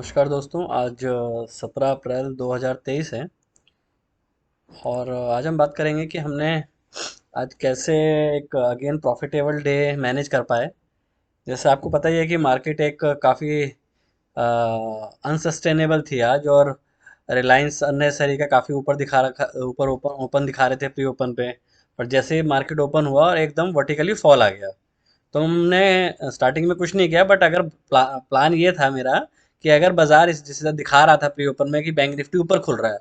नमस्कार दोस्तों। आज 17 अप्रैल 2023 है और आज हम बात करेंगे कि हमने आज कैसे एक अगेन प्रॉफिटेबल डे मैनेज कर पाए। जैसे आपको पता ही है कि मार्केट एक काफ़ी अनसस्टेनेबल थी आज, और रिलायंस अननेसरी का काफ़ी ऊपर दिखा रखा, ऊपर ओपन ओपन दिखा रहे थे प्री ओपन पे। पर जैसे ही मार्केट ओपन हुआ और एकदम वर्टिकली फॉल आ गया, तो हमने स्टार्टिंग में कुछ नहीं किया। बट अगर प्लान ये था मेरा कि अगर बाजार इस जिस तरह दिखा रहा था प्री ओपन में कि बैंक निफ्टी ऊपर खुल रहा है,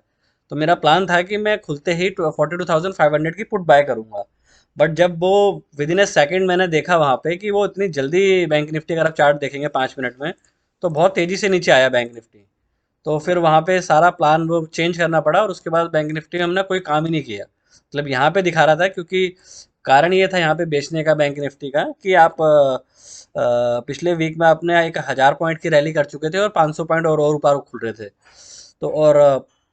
तो मेरा प्लान था कि मैं खुलते ही 42,500 की पुट बाय करूंगा। बट जब वो विद इन ए सेकेंड मैंने देखा वहां पे कि वो इतनी जल्दी बैंक निफ्टी, अगर आप चार्ट देखेंगे 5 मिनट में, तो बहुत तेजी से नीचे आया बैंक निफ्टी। तो फिर वहाँ पे सारा प्लान वो चेंज करना पड़ा, और उसके बाद बैंक निफ्टी में हमने कोई काम ही नहीं किया। मतलब यहाँ पे दिखा रहा था, क्योंकि कारण ये था यहाँ पे बेचने का बैंक निफ्टी का कि आप पिछले वीक में आपने एक 1000 पॉइंट की रैली कर चुके थे और 500 पॉइंट और ऊपर खुल रहे थे। तो और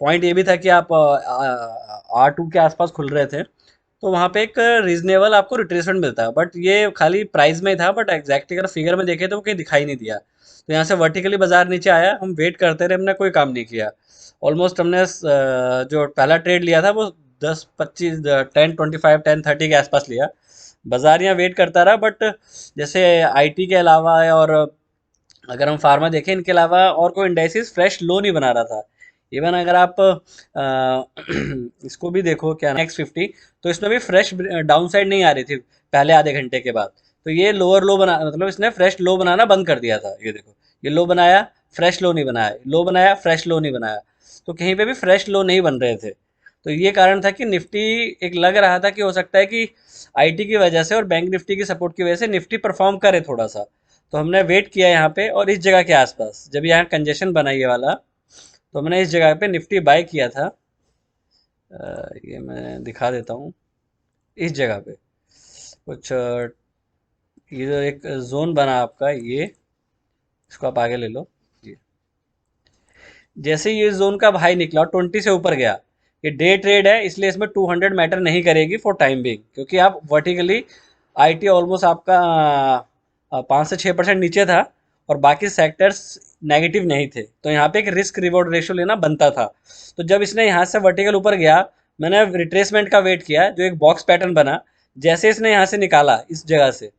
पॉइंट ये भी था कि आप R2 के आसपास खुल रहे थे। तो वहाँ पे एक रीजनेबल आपको रिट्रेसमेंट मिलता है, बट ये खाली प्राइस में ही था। बट एग्जैक्टली अगर फिगर में देखे तो वो कहीं दिखाई नहीं दिया। तो यहाँ से वर्टिकली बाजार नीचे आया, हम वेट करते रहे, हमने कोई काम नहीं किया। ऑलमोस्ट हमने जो पहला ट्रेड लिया था वो 10 25 10 25 10 30 के आसपास लिया। बाजार यहाँ वेट करता रहा, बट जैसे आईटी के अलावा और अगर हम फार्मा देखें, इनके अलावा और कोई इंडाइसिस फ्रेश लो नहीं बना रहा था। इवन अगर आप इसको भी देखो, क्या नाम X50, तो इसमें भी फ्रेश डाउन साइड नहीं आ रही थी पहले आधे घंटे के बाद। तो ये लोअर लो बना, मतलब इसने फ्रेश लो बनाना बंद कर दिया था। ये देखो, ये लो बनाया, फ्रेश लो नहीं बनाया, लो बनाया, फ्रेश लो नहीं बनाया। तो कहीं पे भी फ्रेश लो नहीं बन रहे थे। तो ये कारण था कि निफ्टी, एक लग रहा था कि हो सकता है कि आईटी की वजह से और बैंक निफ्टी की सपोर्ट की वजह से निफ्टी परफॉर्म करे थोड़ा सा। तो हमने वेट किया यहाँ पे, और इस जगह के आसपास जब यहाँ कंजेशन बना ये वाला, तो हमने इस जगह पे निफ्टी बाय किया था। ये मैं दिखा देता हूँ। इस जगह पे कुछ ये जो एक जोन बना आपका, ये इसको आप आगे ले लो। ये जैसे ही ये जोन का हाई निकला और 20 से ऊपर गया, ये डे ट्रेड है, इसलिए इसमें 200 मैटर नहीं करेगी फॉर टाइम बिंग, क्योंकि आप वर्टिकली आईटी ऑलमोस्ट आपका 5 से 6% नीचे था, और बाकी सेक्टर्स नेगेटिव नहीं थे। तो यहाँ पे एक रिस्क रिवॉर्ड रेशियो लेना बनता था। तो जब इसने यहाँ से वर्टिकल ऊपर गया, मैंने रिट्रेसमेंट का वेट किया, जो एक बॉक्स पैटर्न बना। जैसे इसने यहाँ से निकाला इस जगह से,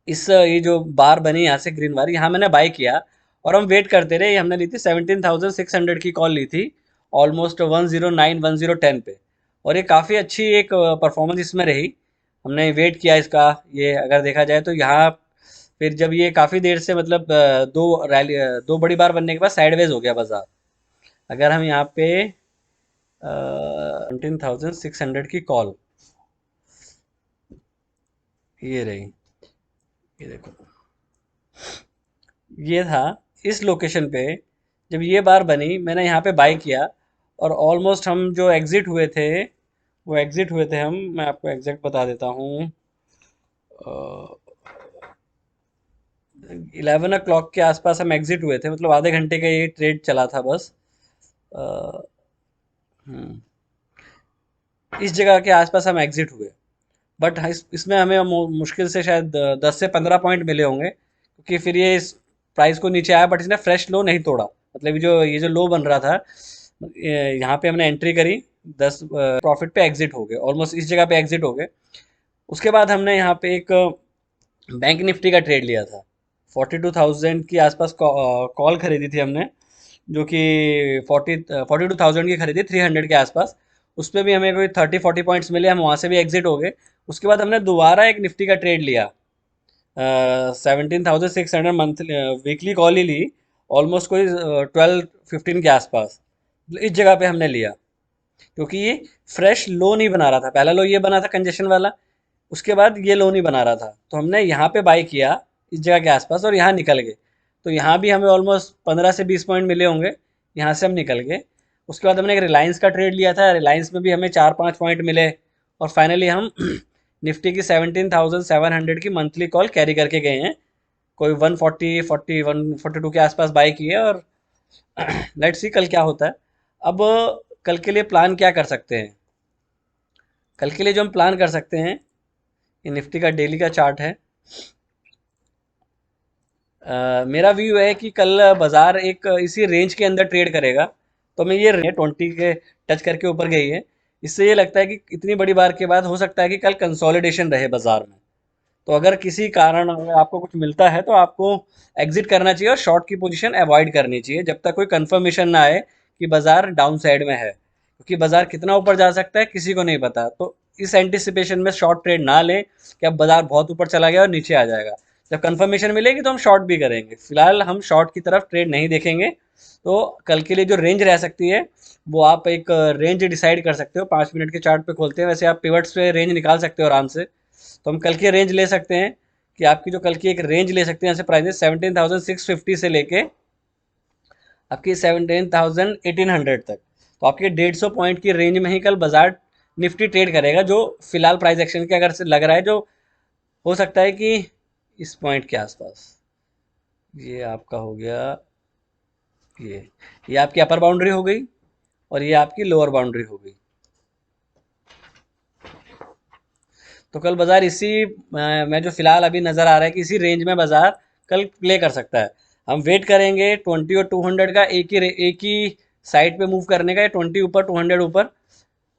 इस ये जो बार बनी यहाँ से ग्रीन बार, यहाँ मैंने बाय किया। और हम वेट करते रहे। ये हमने ली थी 17,600 की कॉल ली थी, ऑलमोस्ट 109 1010 पे। और ये काफ़ी अच्छी एक परफॉर्मेंस इसमें रही। हमने वेट किया इसका। ये अगर देखा जाए तो यहाँ फिर जब ये काफ़ी देर से, मतलब दो बड़ी बार बनने के बाद साइडवेज हो गया बाजार। अगर हम यहाँ पे 17,600 की कॉल, ये रही, ये देखो, ये था इस लोकेशन पे। जब ये बार बनी, मैंने यहाँ पे बाय किया। और ऑलमोस्ट हम जो एग्जिट हुए थे, वो एग्जिट हुए थे हम, मैं आपको एग्जैक्ट बता देता हूँ, 11 o'clock के आसपास हम एग्जिट हुए थे। मतलब आधे घंटे का ये ट्रेड चला था बस। अ, हम्म, इस जगह के आसपास हम एग्जिट हुए। बट इसमें हमें मुश्किल से शायद 10 से 15 पॉइंट मिले होंगे, क्योंकि फिर ये इस प्राइस को नीचे आया, बट इसने फ्रेश लो नहीं तोड़ा। मतलब ये जो लो बन रहा था, यहाँ पे हमने एंट्री करी, 10 प्रॉफिट पे एग्जिट हो गए, ऑलमोस्ट इस जगह पे एग्जिट हो गए। उसके बाद हमने यहाँ पे एक बैंक निफ्टी का ट्रेड लिया था। 42,000 के आसपास कॉल खरीदी थी हमने, जो कि 42,000 की खरीदी, 300 के आसपास। उस पर भी हमें कोई 30 40 पॉइंट्स मिले, हम वहाँ से भी एग्जिट हो गए। उसके बाद हमने दोबारा एक निफ्टी का ट्रेड लिया, 17,600 मंथली वीकली कॉल ही ली, ऑलमोस्ट कोई 12 15 के आसपास। इस जगह पे हमने लिया, क्योंकि ये फ्रेश लो नहीं बना रहा था। पहला लो ये बना था कंजेशन वाला, उसके बाद ये लो नहीं बना रहा था। तो हमने यहाँ पे बाई किया इस जगह के आसपास, और यहाँ निकल गए। तो यहाँ भी हमें ऑलमोस्ट 15 से 20 पॉइंट मिले होंगे। यहाँ से हम निकल गए। उसके बाद हमने एक रिलायंस का ट्रेड लिया था, रिलायंस में भी हमें 4 5 पॉइंट मिले। और फाइनली हम निफ्टी की 17,700 की मंथली कॉल कैरी करके गए हैं। कोई 140 142 के आसपास बाई किए। और लेट्स सी कल क्या होता है। अब कल के लिए प्लान क्या कर सकते हैं? कल के लिए जो हम प्लान कर सकते हैं, ये निफ्टी का डेली का चार्ट है। मेरा व्यू है कि कल बाजार एक इसी रेंज के अंदर ट्रेड करेगा। तो मैं ये 20 के टच करके ऊपर गई है। इससे ये लगता है कि इतनी बड़ी बार के बाद हो सकता है कि कल कंसोलिडेशन रहे बाजार में। तो अगर किसी कारण अगर आपको कुछ मिलता है तो आपको एग्जिट करना चाहिए और शॉर्ट की पोजीशन अवॉइड करनी चाहिए जब तक कोई कंफर्मेशन ना आए कि बाजार डाउन साइड में है, क्योंकि बाजार कितना ऊपर जा सकता है किसी को नहीं पता। तो इस एंटिसिपेशन में शॉर्ट ट्रेड ना लें कि अब बाजार बहुत ऊपर चला गया और नीचे आ जाएगा। जब कंफर्मेशन मिलेगी तो हम शॉर्ट भी करेंगे, फिलहाल हम शॉर्ट की तरफ ट्रेड नहीं देखेंगे। तो कल के लिए जो रेंज रह सकती है वो आप एक रेंज डिसाइड कर सकते हो, 5 मिनट के चार्ट पे खोलते हैं, वैसे आप पिवट्स पे रेंज निकाल सकते हो आराम से। तो हम कल की रेंज ले सकते हैं कि आपकी जो कल की एक रेंज ले सकते हैं, जैसे प्राइस 17,650 से लेके आपकी 17,1800 तक। तो आपके 150 पॉइंट की रेंज में ही कल बाजार निफ्टी ट्रेड करेगा, जो फिलहाल प्राइस एक्शन के अगर से लग रहा है, जो हो सकता है कि इस पॉइंट के आसपास। ये आपका हो गया, ये ये आपकी अपर बाउंड्री हो गई और ये आपकी लोअर बाउंड्री हो गई। तो कल बाजार इसी में जो फिलहाल अभी नज़र आ रहा है कि इसी रेंज में बाजार कल प्ले कर सकता है। हम वेट करेंगे 20 और 200 का एक ही साइड पे मूव करने का, 20 ऊपर 200 ऊपर।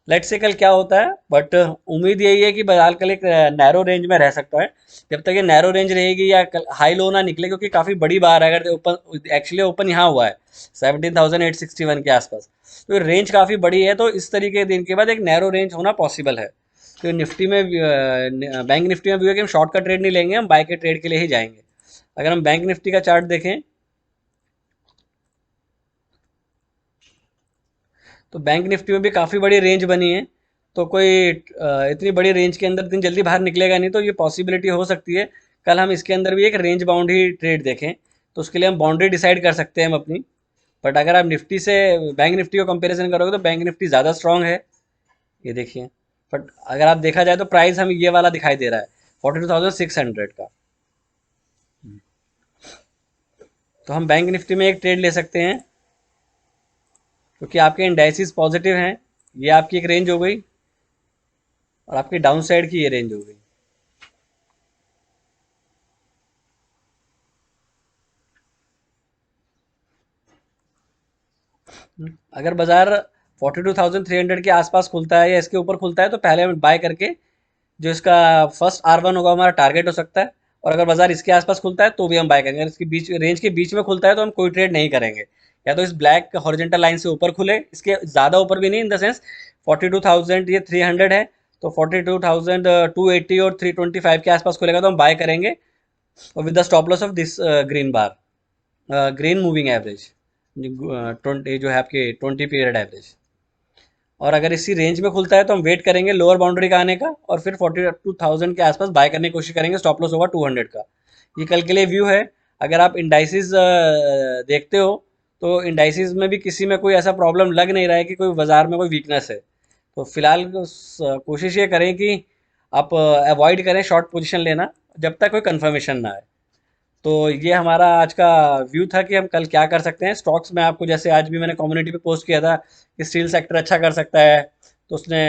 लेट्स से कल क्या होता है, बट उम्मीद यही है कि बाजार कल एक नैरो रेंज में रह सकता है। जब तक ये नैरो रेंज रहेगी या कल हाई लो ना निकले, क्योंकि काफ़ी बड़ी बार है, अगर ओपन एक्चुअली ओपन यहाँ हुआ है 17,861 के आसपास। तो रेंज काफ़ी बड़ी है, तो इस तरीके के दिन के बाद एक नैरो रेंज होना पॉसिबल है। तो निफ्टी में बैंक निफ्टी में भी है कि हम शॉर्ट का ट्रेड नहीं लेंगे, हम बाय के ट्रेड के लिए ही जाएंगे। अगर हम बैंक निफ्टी का चार्ट देखें तो बैंक निफ्टी में भी काफ़ी बड़ी रेंज बनी है। तो कोई इतनी बड़ी रेंज के अंदर इतनी जल्दी बाहर निकलेगा नहीं, तो ये पॉसिबिलिटी हो सकती है कल हम इसके अंदर भी एक रेंज बाउंड ही ट्रेड देखें। तो उसके लिए हम बाउंड्री डिसाइड कर सकते हैं हम अपनी। बट अगर आप निफ्टी से बैंक निफ्टी को कंपैरिजन करोगे तो बैंक निफ्टी ज़्यादा स्ट्रांग है, ये देखिए। बट अगर आप देखा जाए तो प्राइस हमें ये वाला दिखाई दे रहा है 42,600 का। तो हम बैंक निफ्टी में एक ट्रेड ले सकते हैं, क्योंकि आपके इंडाइसिस पॉजिटिव हैं। ये आपकी एक रेंज हो गई और आपकी डाउन साइड की ये रेंज हो गई। अगर बाजार 42,300 के आसपास खुलता है या इसके ऊपर खुलता है तो पहले हम बाय करके जो इसका फर्स्ट R1 होगा हमारा टारगेट हो सकता है। और अगर बाजार इसके आसपास खुलता है तो भी हम बाय करेंगे। अगर इसके बीच रेंज के बीच में खुलता है तो हम कोई ट्रेड नहीं करेंगे। या तो इस ब्लैक हॉरिजॉन्टल लाइन से ऊपर खुले, इसके ज़्यादा ऊपर भी नहीं, इन द सेंस 42,000 ये 300 है, तो 42,280 और 325 के आसपास खुलेगा तो हम बाय करेंगे, और with the stop loss of this green bar, green moving average, 20 जो है आपके 20 पीरियड एवरेज। और अगर इसी रेंज में खुलता है तो हम वेट करेंगे लोअर बाउंड्री का आने का, और फिर 42,000 के आसपास बाय करने की कोशिश करेंगे, स्टॉप लॉस होगा 200 का। ये कल के लिए व्यू है। अगर आप इंडाइसिस देखते हो तो इंडाइसिस में भी किसी में कोई ऐसा प्रॉब्लम लग नहीं रहा है कि कोई बाजार में कोई वीकनेस है। तो फिलहाल कोशिश ये करें कि आप अवॉइड करें शॉर्ट पोजीशन लेना जब तक कोई कंफर्मेशन ना आए। तो ये हमारा आज का व्यू था कि हम कल क्या कर सकते हैं स्टॉक्स में। आपको जैसे आज भी मैंने कम्युनिटी पे पोस्ट किया था कि स्टील सेक्टर अच्छा कर सकता है, तो उसने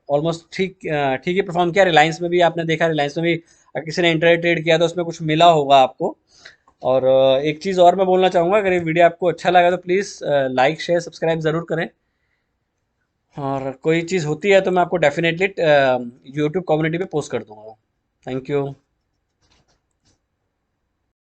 ऑलमोस्ट ठीक ही परफॉर्म किया। रिलायंस में भी आपने देखा, रिलायंस में भी अगर किसी ने इंटर ट्रेड किया तो उसमें कुछ मिला होगा आपको। और एक चीज़ और मैं बोलना चाहूँगा, अगर ये वीडियो आपको अच्छा लगा तो प्लीज़ लाइक शेयर सब्सक्राइब ज़रूर करें। और कोई चीज़ होती है तो मैं आपको डेफिनेटली यूट्यूब कम्युनिटी पे पोस्ट कर दूँगा। Thank you.